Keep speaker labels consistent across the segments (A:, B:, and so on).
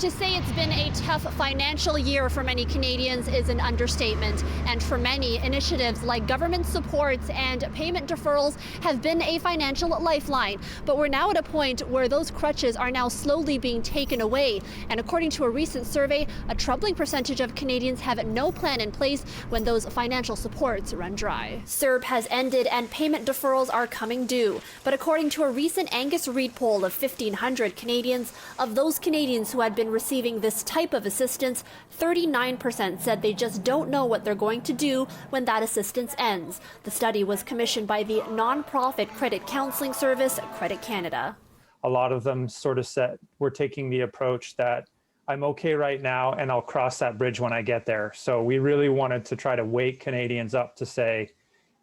A: To say it's been a tough financial year for many Canadians is an understatement. And for many, initiatives like government supports and payment deferrals have been a financial lifeline. But we're now at a point where those crutches are now slowly being taken away. And according to a recent survey, a troubling percentage of Canadians have no plan in place when those financial supports run dry. CERB has ended and payment deferrals are coming due. But according to a recent Angus Reid poll of 1,500 Canadians, of those Canadians who had been receiving this type of assistance, 39% said they just don't know what they're going to do when that assistance ends. The study was commissioned by the non-profit credit counseling service, Credit Canada.
B: A lot of them sort of said, we're taking the approach that I'm okay right now and I'll cross that bridge when I get there. So we really wanted to try to wake Canadians up to say,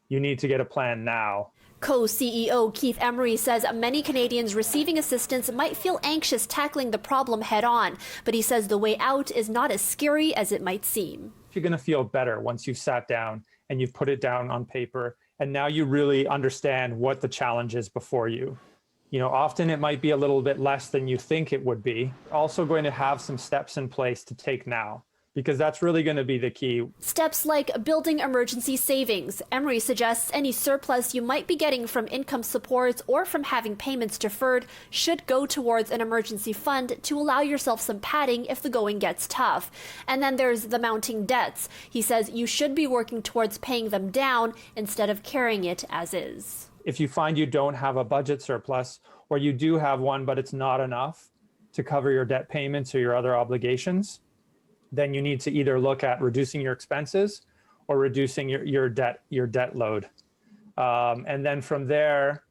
B: you need to get a plan now.
A: Co-CEO Keith Emery says many Canadians receiving assistance might feel anxious tackling the problem head on, but he says the way out is not as scary as it might seem.
B: You're going to feel better once you've sat down and you've put it down on paper, and now you really understand what the challenge is before you. You know, often it might be a little bit less than you think it would be. Also going to have some steps in place to take now, because that's really going to be the key.
A: Steps like building emergency savings. Emery suggests any surplus you might be getting from income supports or from having payments deferred should go towards an emergency fund to allow yourself some padding if the going gets tough. And then there's the mounting debts. He says you should be working towards paying them down instead of carrying it as is.
B: If you find you don't have a budget surplus, or you do have one but it's not enough to cover your debt payments or your other obligations, then you need to either look at reducing your expenses or reducing your debt load. And then from there,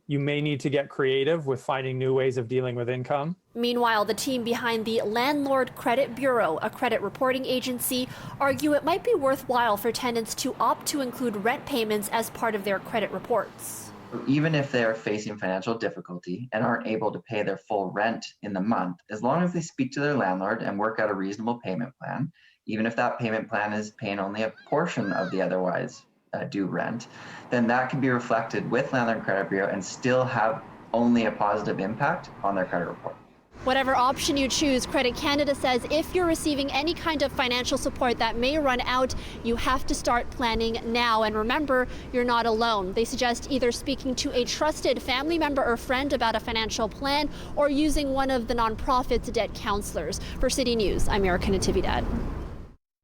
B: you may need to get creative with finding new ways of dealing with income.
A: Meanwhile, the team behind the Landlord Credit Bureau, a credit reporting agency, argue it might be worthwhile for tenants to opt to include rent payments as part of their credit reports.
C: Even if they are facing financial difficulty and aren't able to pay their full rent in the month, as long as they speak to their landlord and work out a reasonable payment plan, even if that payment plan is paying only a portion of the otherwise due rent, then that can be reflected with Landlord Credit Bureau and still have only a positive impact on their credit report.
A: Whatever option you choose, Credit Canada says if you're receiving any kind of financial support that may run out, you have to start planning now. And remember, you're not alone. They suggest either speaking to a trusted family member or friend about a financial plan or using one of the nonprofit's debt counselors. For City News, I'm Natividad.